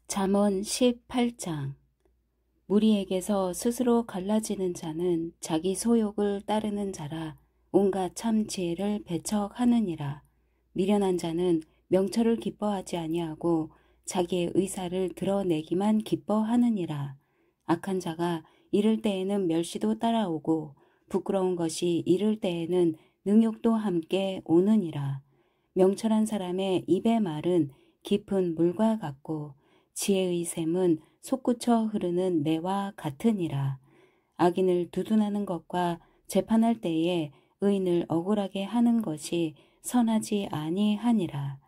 잠언 18장. 무리에게서 스스로 갈라지는 자는 자기 소욕을 따르는 자라 온갖 참 지혜를 배척하느니라. 미련한 자는 명철을 기뻐하지 아니하고 자기의 의사를 드러내기만 기뻐하느니라. 악한 자가 이를 때에는 멸시도 따라오고 부끄러운 것이 이를 때에는 능욕도 함께 오느니라. 명철한 사람의 입의 말은 깊은 물과 같고 지혜의 샘은 솟구쳐 흐르는 매와 같으니라. 악인을 두둔하는 것과 재판할 때에 의인을 억울하게 하는 것이 선하지 아니하니라.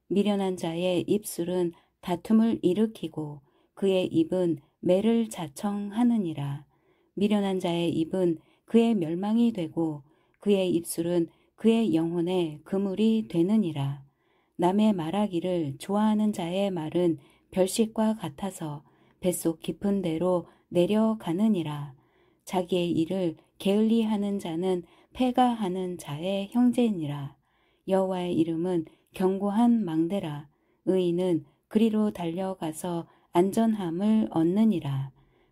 미련한 자의 입술은 다툼을 일으키고 그의 입은 매를 자청하느니라. 미련한 자의 입은 그의 멸망이 되고 그의 입술은 그의 영혼의 그물이 되느니라. 남의 말하기를 좋아하는 자의 말은 별식과 같아서 뱃속 깊은 데로 내려가느니라. 자기의 일을 게을리하는 자는 패가하는 자의 형제니라. 여호와의 이름은 견고한 망대라. 의인은 그리로 달려가서 안전함을 얻느니라.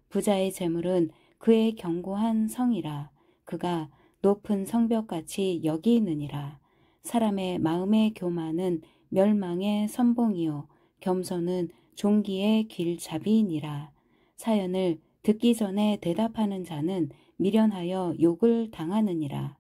부자의 재물은 그의 견고한 성이라. 그가 높은 성벽같이 여기느니라. 사람의 마음의 교만은 멸망의 선봉이요 겸손은 종기의 길잡이니라. 사연을 듣기 전에 대답하는 자는 미련하여 욕을 당하느니라.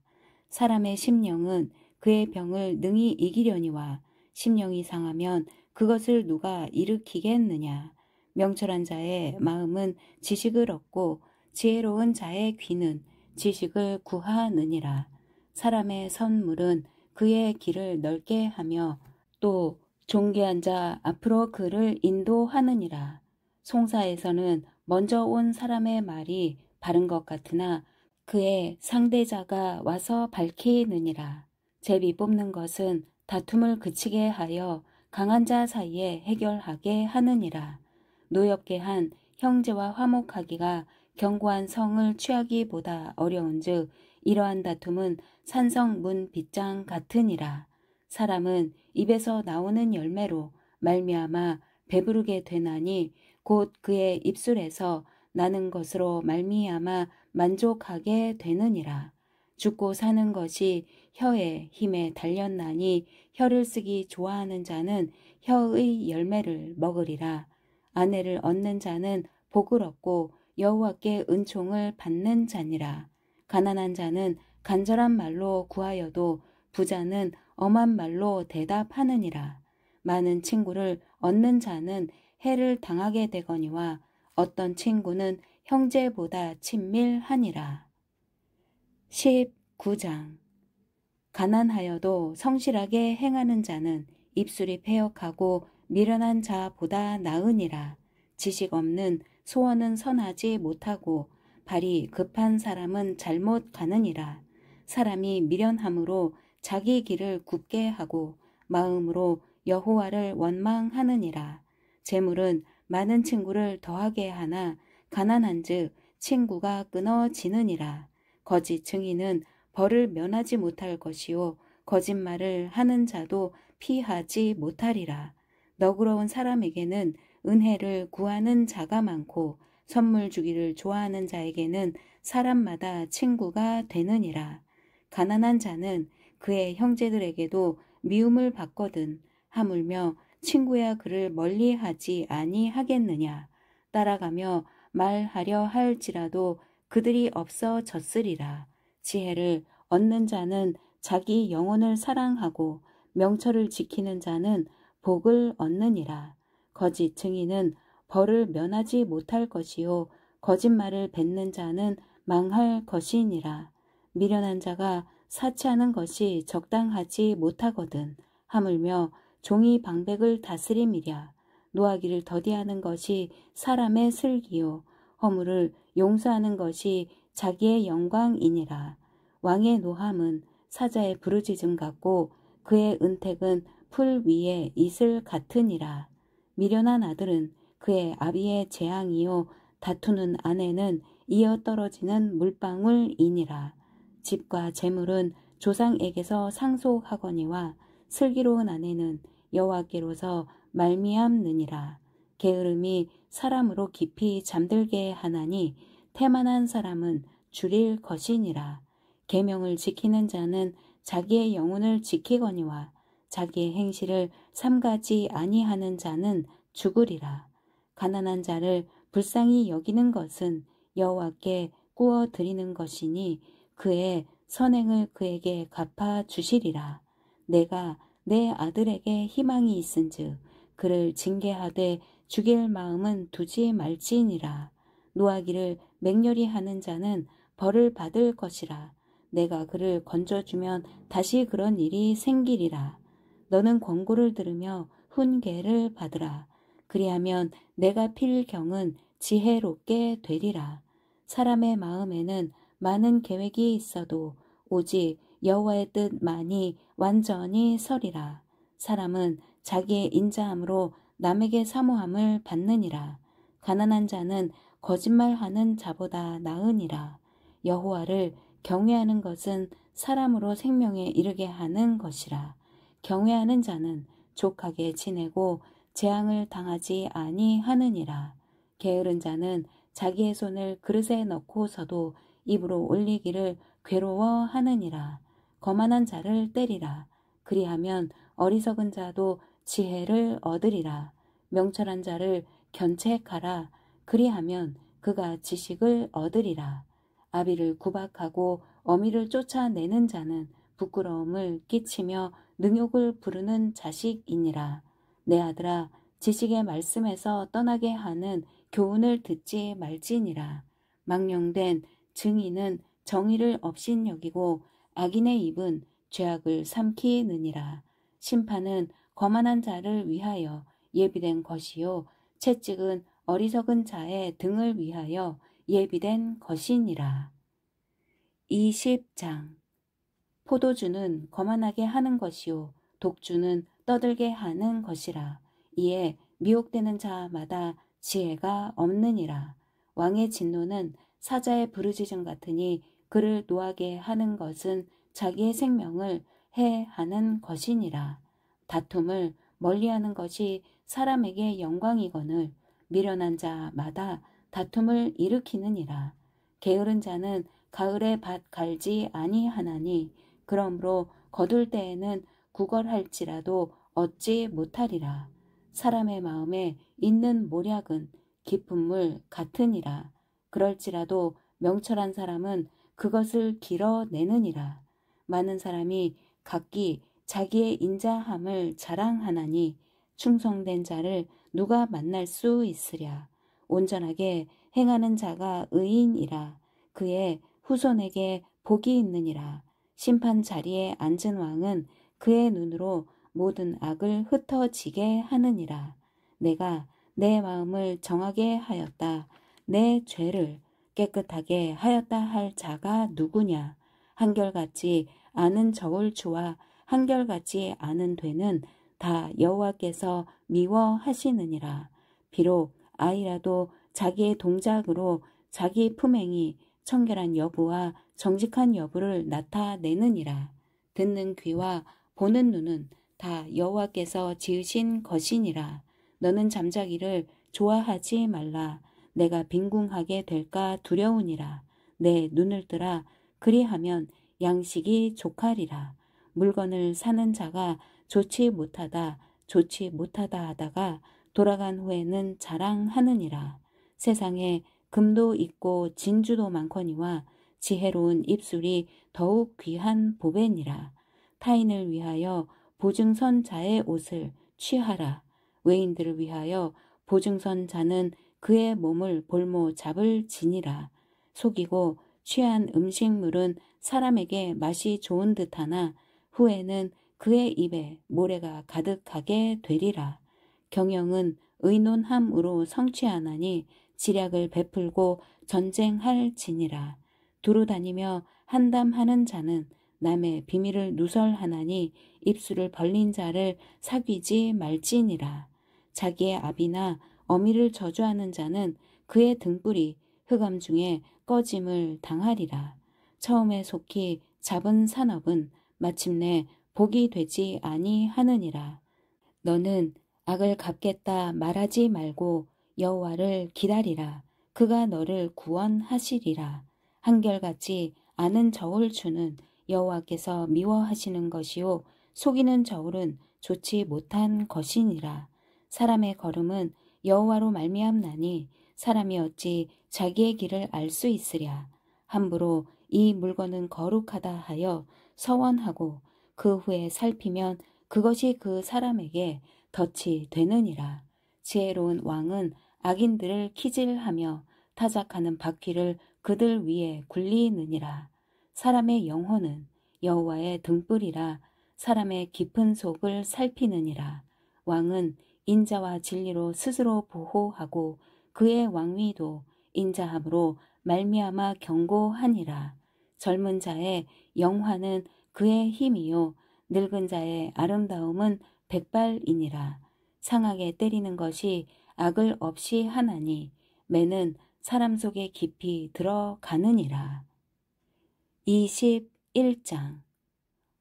사람의 심령은 그의 병을 능히 이기려니와 심령이 상하면 그것을 누가 일으키겠느냐. 명철한 자의 마음은 지식을 얻고 지혜로운 자의 귀는 지식을 구하느니라. 사람의 선물은 그의 길을 넓게 하며 또 존귀한 자 앞으로 그를 인도하느니라. 송사에서는 먼저 온 사람의 말이 바른 것 같으나 그의 상대자가 와서 밝히느니라. 제비 뽑는 것은 다툼을 그치게 하여 강한 자 사이에 해결하게 하느니라. 노엽게 한 형제와 화목하기가 견고한 성을 취하기보다 어려운즉 이러한 다툼은 산성 문 빗장 같으니라. 사람은 입에서 나오는 열매로 말미암아 배부르게 되나니 곧 그의 입술에서 나는 것으로 말미암아 만족하게 되느니라. 죽고 사는 것이 혀의 힘에 달렸나니 혀를 쓰기 좋아하는 자는 혀의 열매를 먹으리라. 아내를 얻는 자는 복을 얻고 여호와께 은총을 받는 자니라. 가난한 자는 간절한 말로 구하여도 부자는 엄한 말로 대답하느니라. 많은 친구를 얻는 자는 해를 당하게 되거니와 어떤 친구는 형제보다 친밀하니라. 19장. 가난하여도 성실하게 행하는 자는 입술이 패역하고 미련한 자보다 나으니라. 지식 없는 소원은 선하지 못하고 발이 급한 사람은 잘못 가느니라. 사람이 미련함으로 자기 길을 굽게 하고 마음으로 여호와를 원망하느니라. 재물은 많은 친구를 더하게 하나 가난한즉 친구가 끊어지느니라. 거짓 증인은 벌을 면하지 못할 것이요 거짓말을 하는 자도 피하지 못하리라. 너그러운 사람에게는 은혜를 구하는 자가 많고 선물 주기를 좋아하는 자에게는 사람마다 친구가 되느니라. 가난한 자는 그의 형제들에게도 미움을 받거든 하물며 친구야 그를 멀리하지 아니하겠느냐. 따라가며 말하려 할지라도 그들이 없어졌으리라. 지혜를 얻는 자는 자기 영혼을 사랑하고 명철을 지키는 자는 복을 얻느니라. 거짓 증인은 벌을 면하지 못할 것이요 거짓말을 뱉는 자는 망할 것이니라. 미련한 자가 사치하는 것이 적당하지 못하거든 하물며 종이 방백을 다스림이랴. 노하기를 더디하는 것이 사람의 슬기요 허물을 용서하는 것이 자기의 영광이니라. 왕의 노함은 사자의 부르짖음 같고 그의 은택은 풀 위에 이슬 같으니라. 미련한 아들은 그의 아비의 재앙이요 다투는 아내는 이어 떨어지는 물방울이니라. 집과 재물은 조상에게서 상속하거니와 슬기로운 아내는 여호와께로서 말미암느니라. 게으름이 사람으로 깊이 잠들게 하나니 태만한 사람은 줄일 것이니라. 계명을 지키는 자는 자기의 영혼을 지키거니와 자기의 행실을 삼가지 아니하는 자는 죽으리라. 가난한 자를 불쌍히 여기는 것은 여호와께 구워 드리는 것이니 그의 선행을 그에게 갚아 주시리라. 내가 내 아들에게 희망이 있은즉 그를 징계하되 죽일 마음은 두지 말지니라. 노하기를 맹렬히 하는 자는 벌을 받을 것이라. 내가 그를 건져주면 다시 그런 일이 생기리라. 너는 권고를 들으며 훈계를 받으라. 그리하면 내가 필 경은 지혜롭게 되리라. 사람의 마음에는 많은 계획이 있어도 오직 여호와의 뜻만이 완전히 서리라. 사람은 자기의 인자함으로 남에게 사모함을 받느니라. 가난한 자는 거짓말하는 자보다 나으니라. 여호와를 경외하는 것은 사람으로 생명에 이르게 하는 것이라. 경외하는 자는 족하게 지내고 재앙을 당하지 아니하느니라. 게으른 자는 자기의 손을 그릇에 넣고서도 입으로 올리기를 괴로워하느니라. 거만한 자를 때리라. 그리하면 어리석은 자도 지혜를 얻으리라. 명철한 자를 견책하라. 그리하면 그가 지식을 얻으리라. 아비를 구박하고 어미를 쫓아내는 자는 부끄러움을 끼치며 능욕을 부르는 자식이니라. 내 아들아, 지식의 말씀에서 떠나게 하는 교훈을 듣지 말지니라. 망령된 증인은 정의를 업신여기고 악인의 입은 죄악을 삼키느니라. 심판은 거만한 자를 위하여 예비된 것이요 채찍은 어리석은 자의 등을 위하여 예비된 것이니라. 20장. 포도주는 거만하게 하는 것이요 독주는 떠들게 하는 것이라. 이에 미혹되는 자마다 지혜가 없느니라. 왕의 진노는 사자의 부르짖음 같으니 그를 노하게 하는 것은 자기의 생명을 해하는 것이니라. 다툼을 멀리하는 것이 사람에게 영광이거늘 미련한 자마다 다툼을 일으키느니라. 게으른 자는 가을에 밭 갈지 아니하나니 그러므로 거둘 때에는 구걸할지라도 얻지 못하리라. 사람의 마음에 있는 모략은 깊은 물 같으니라. 그럴지라도 명철한 사람은 그것을 길어내느니라. 많은 사람이 각기 자기의 인자함을 자랑하나니 충성된 자를 누가 만날 수 있으랴. 온전하게 행하는 자가 의인이라. 그의 후손에게 복이 있느니라. 심판 자리에 앉은 왕은 그의 눈으로 모든 악을 흩어지게 하느니라. 내가 내 마음을 정하게 하였다. 내 죄를 깨끗하게 하였다 할 자가 누구냐. 한결같이 아는 저울추와 한결같이 아는 되는 다 여호와께서 미워하시느니라. 비록 아이라도 자기의 동작으로 자기 품행이 청결한 여부와 정직한 여부를 나타내느니라. 듣는 귀와 보는 눈은 다 여호와께서 지으신 것이니라. 너는 잠자기를 좋아하지 말라. 내가 빈궁하게 될까 두려우니라. 내 눈을 뜨라. 그리하면 양식이 족하리라. 물건을 사는 자가 좋지 못하다 하다가 돌아간 후에는 자랑하느니라. 세상에 금도 있고 진주도 많거니와 지혜로운 입술이 더욱 귀한 보배니라. 타인을 위하여 보증선 자의 옷을 취하라. 외인들을 위하여 보증선 자는 그의 몸을 볼모 잡을 지니라. 속이고 취한 음식물은 사람에게 맛이 좋은 듯하나 후에는 그의 입에 모래가 가득하게 되리라. 경영은 의논함으로 성취하나니 지략을 베풀고 전쟁할지니라. 두루 다니며 한담하는 자는 남의 비밀을 누설하나니 입술을 벌린 자를 사귀지 말지니라. 자기의 아비나 어미를 저주하는 자는 그의 등불이 흑암 중에 꺼짐을 당하리라. 처음에 속히 잡은 산업은 마침내 복이 되지 아니하느니라. 너는 악을 갚겠다 말하지 말고 여호와를 기다리라. 그가 너를 구원하시리라. 한결같이 아는 저울 주는 여호와께서 미워하시는 것이요 속이는 저울은 좋지 못한 것이니라. 사람의 걸음은 여호와로 말미암나니 사람이 어찌 자기의 길을 알 수 있으랴. 함부로 이 물건은 거룩하다 하여 서원하고 그 후에 살피면 그것이 그 사람에게 덫이 되느니라. 지혜로운 왕은 악인들을 키질하며 타작하는 바퀴를 그들 위에 굴리느니라. 사람의 영혼은 여호와의 등불이라. 사람의 깊은 속을 살피느니라. 왕은 인자와 진리로 스스로 보호하고 그의 왕위도 인자함으로 말미암아 경고하니라. 젊은 자의 영화는 그의 힘이요 늙은 자의 아름다움은 백발이니라. 상하게 때리는 것이 악을 없이 하나니 매는 사람 속에 깊이 들어가느니라. 21장.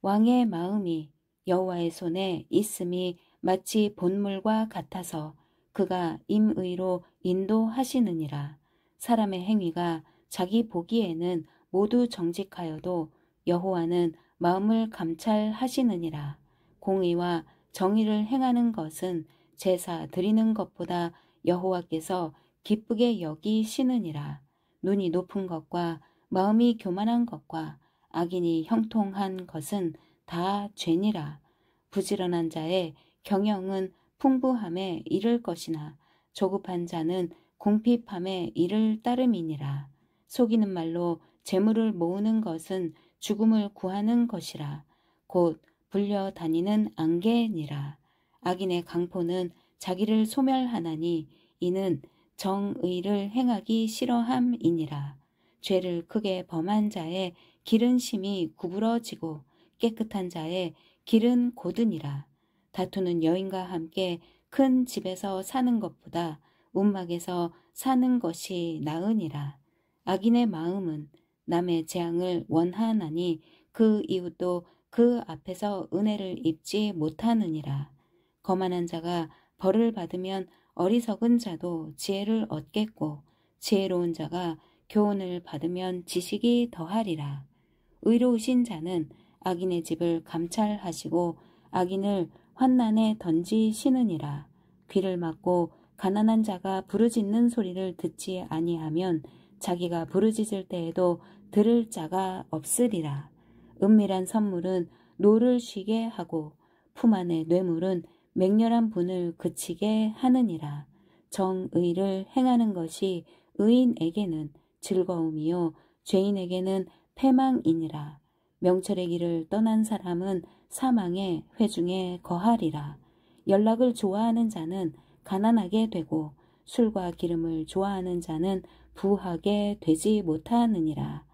왕의 마음이 여호와의 손에 있음이 마치 본물과 같아서 그가 임의로 인도하시느니라. 사람의 행위가 자기 보기에는 모두 정직하여도 여호와는 마음을 감찰하시느니라. 공의와 정의를 행하는 것은 제사 드리는 것보다 여호와께서 기쁘게 여기시느니라. 눈이 높은 것과 마음이 교만한 것과 악인이 형통한 것은 다 죄니라. 부지런한 자의 경영은 풍부함에 이를 것이나 조급한 자는 궁핍함에 이를 따름이니라. 속이는 말로 재물을 모으는 것은 죽음을 구하는 것이라. 곧 불려다니는 안개니라. 악인의 강포는 자기를 소멸하나니 이는 정의를 행하기 싫어함이니라. 죄를 크게 범한 자의 길은 심히 구부러지고 깨끗한 자의 길은 곧으니라. 다투는 여인과 함께 큰 집에서 사는 것보다 움막에서 사는 것이 나으니라. 악인의 마음은 남의 재앙을 원하나니 그 이웃도 그 앞에서 은혜를 입지 못하느니라. 거만한 자가 벌을 받으면 어리석은 자도 지혜를 얻겠고 지혜로운 자가 교훈을 받으면 지식이 더하리라. 의로우신 자는 악인의 집을 감찰하시고 악인을 환난에 던지시느니라. 귀를 막고 가난한 자가 부르짖는 소리를 듣지 아니하면 자기가 부르짖을 때에도 들을 자가 없으리라. 은밀한 선물은 노를 쉬게 하고 품 안의 뇌물은 맹렬한 분을 그치게 하느니라. 정의를 행하는 것이 의인에게는 즐거움이요 죄인에게는 패망이니라. 명철의 길을 떠난 사람은 사망의 회중에 거하리라. 연락을 좋아하는 자는 가난하게 되고 술과 기름을 좋아하는 자는 부하게 되지 못하느니라.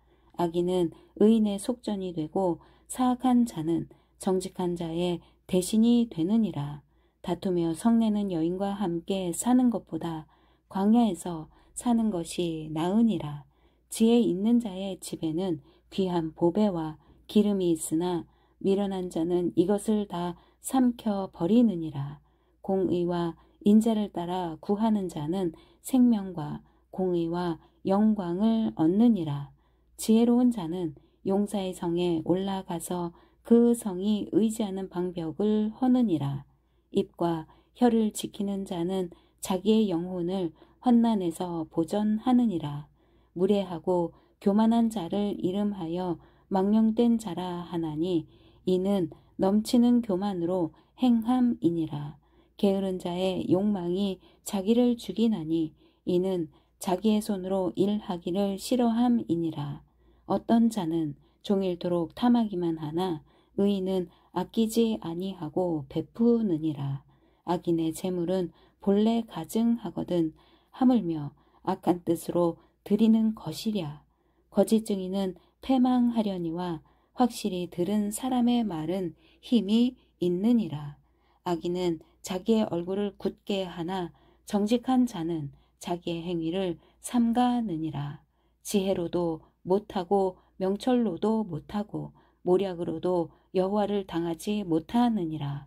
악인은 의인의 속전이 되고 사악한 자는 정직한 자의 대신이 되느니라. 다투며 성내는 여인과 함께 사는 것보다 광야에서 사는 것이 나으니라. 지혜 있는 자의 집에는 귀한 보배와 기름이 있으나 미련한 자는 이것을 다 삼켜 버리느니라. 공의와 인자를 따라 구하는 자는 생명과 공의와 영광을 얻느니라. 지혜로운 자는 용사의 성에 올라가서 그 성이 의지하는 방벽을 허느니라. 입과 혀를 지키는 자는 자기의 영혼을 환난에서 보전하느니라. 무례하고 교만한 자를 이름하여 망령된 자라 하나니 이는 넘치는 교만으로 행함이니라. 게으른 자의 욕망이 자기를 죽이나니 이는 자기의 손으로 일하기를 싫어함이니라. 어떤 자는 종일토록 탐하기만 하나 의인은 아끼지 아니하고 베푸느니라. 악인의 재물은 본래 가증하거든 하물며 악한 뜻으로 드리는 것이랴. 거짓 증인은 패망하려니와 확실히 들은 사람의 말은 힘이 있느니라. 악인은 자기의 얼굴을 굳게 하나 정직한 자는 자기의 행위를 삼가느니라. 지혜로도 못하고 명철로도 못하고 모략으로도 여호와를 당하지 못하느니라.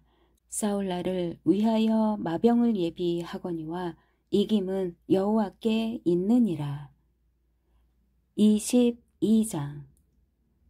싸울 날을 위하여 마병을 예비하거니와 이김은 여호와께 있느니라. 22장.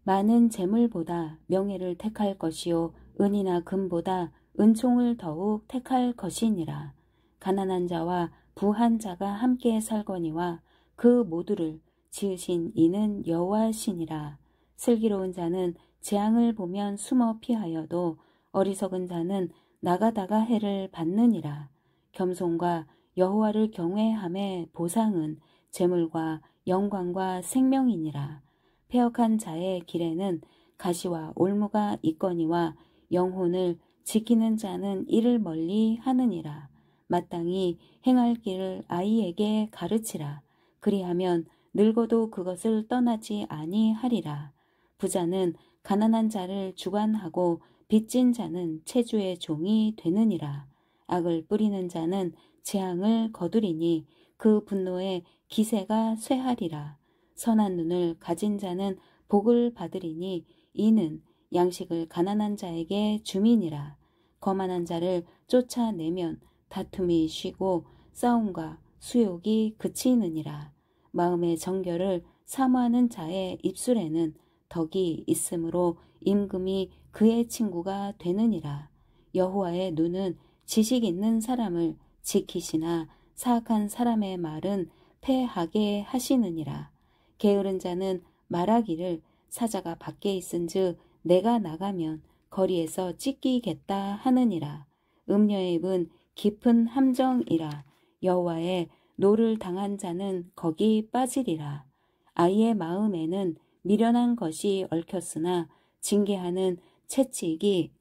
많은 재물보다 명예를 택할 것이요 은이나 금보다 은총을 더욱 택할 것이니라. 가난한 자와 부한 자가 함께 살거니와 그 모두를 지으신 이는 여호와시니라. 슬기로운 자는 재앙을 보면 숨어 피하여도 어리석은 자는 나가다가 해를 받느니라. 겸손과 여호와를 경외함의 보상은 재물과 영광과 생명이니라. 패역한 자의 길에는 가시와 올무가 있거니와 영혼을 지키는 자는 이를 멀리 하느니라. 마땅히 행할 길을 아이에게 가르치라. 그리하면 늙어도 그것을 떠나지 아니하리라. 부자는 가난한 자를 주관하고 빚진 자는 체주의 종이 되느니라. 악을 뿌리는 자는 재앙을 거두리니 그 분노에 기세가 쇠하리라. 선한 눈을 가진 자는 복을 받으리니 이는 양식을 가난한 자에게 주민이라. 거만한 자를 쫓아내면 다툼이 쉬고 싸움과 수욕이 그치느니라. 마음의 정결을 사모하는 자의 입술에는 덕이 있으므로 임금이 그의 친구가 되느니라. 여호와의 눈은 지식 있는 사람을 지키시나 사악한 사람의 말은 패하게 하시느니라. 게으른 자는 말하기를 사자가 밖에 있은즉 내가 나가면 거리에서 찢기겠다 하느니라. 음녀의 입은 깊은 함정이라. 여호와의 노를 당한 자는 거기 빠지리라. 아이의 마음에는 미련한 것이 얽혔으나 징계하는 채찍이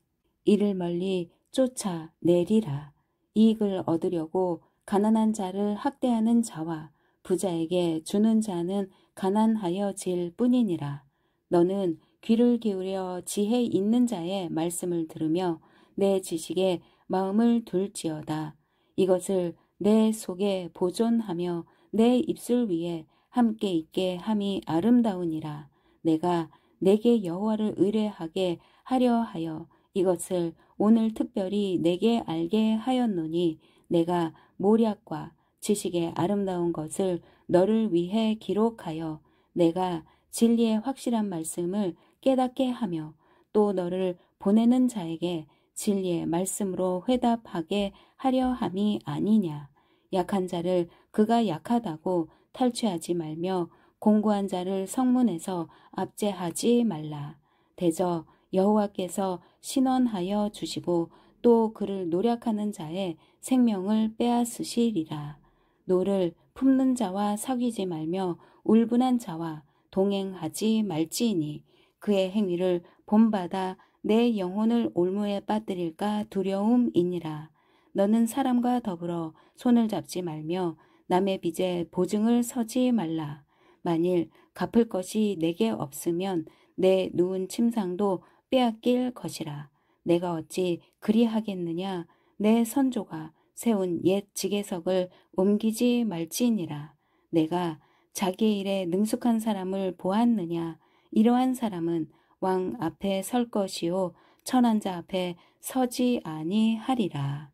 이를 멀리 쫓아내리라. 이익을 얻으려고 가난한 자를 학대하는 자와 부자에게 주는 자는 가난하여질 뿐이니라. 너는 귀를 기울여 지혜 있는 자의 말씀을 들으며 내 지식에 마음을 둘지어다. 이것을 내 속에 보존하며 내 입술 위에 함께 있게 함이 아름다우니라. 내가 내게 여호와를 의뢰하게 하려 하여 이것을 오늘 특별히 내게 알게 하였노니 내가 모략과 지식의 아름다운 것을 너를 위해 기록하여 내가 진리의 확실한 말씀을 깨닫게 하며 또 너를 보내는 자에게 진리의 말씀으로 회답하게 하려 함이 아니냐. 약한 자를 그가 약하다고 탈취하지 말며 공고한 자를 성문에서 압제하지 말라. 대저 여호와께서 신원하여 주시고 또 그를 노략하는 자의 생명을 빼앗으시리라. 노를 품는 자와 사귀지 말며 울분한 자와 동행하지 말지니 그의 행위를 본받아 내 영혼을 올무에 빠뜨릴까 두려움이니라. 너는 사람과 더불어 손을 잡지 말며 남의 빚에 보증을 서지 말라. 만일 갚을 것이 내게 없으면 내 누운 침상도 빼앗길 것이라. 내가 어찌 그리하겠느냐. 내 선조가 세운 옛 지게석을 옮기지 말지니라. 내가 자기 일에 능숙한 사람을 보았느냐. 이러한 사람은 왕 앞에 설 것이요 천한 자 앞에 서지 아니하리라.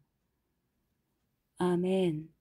아멘.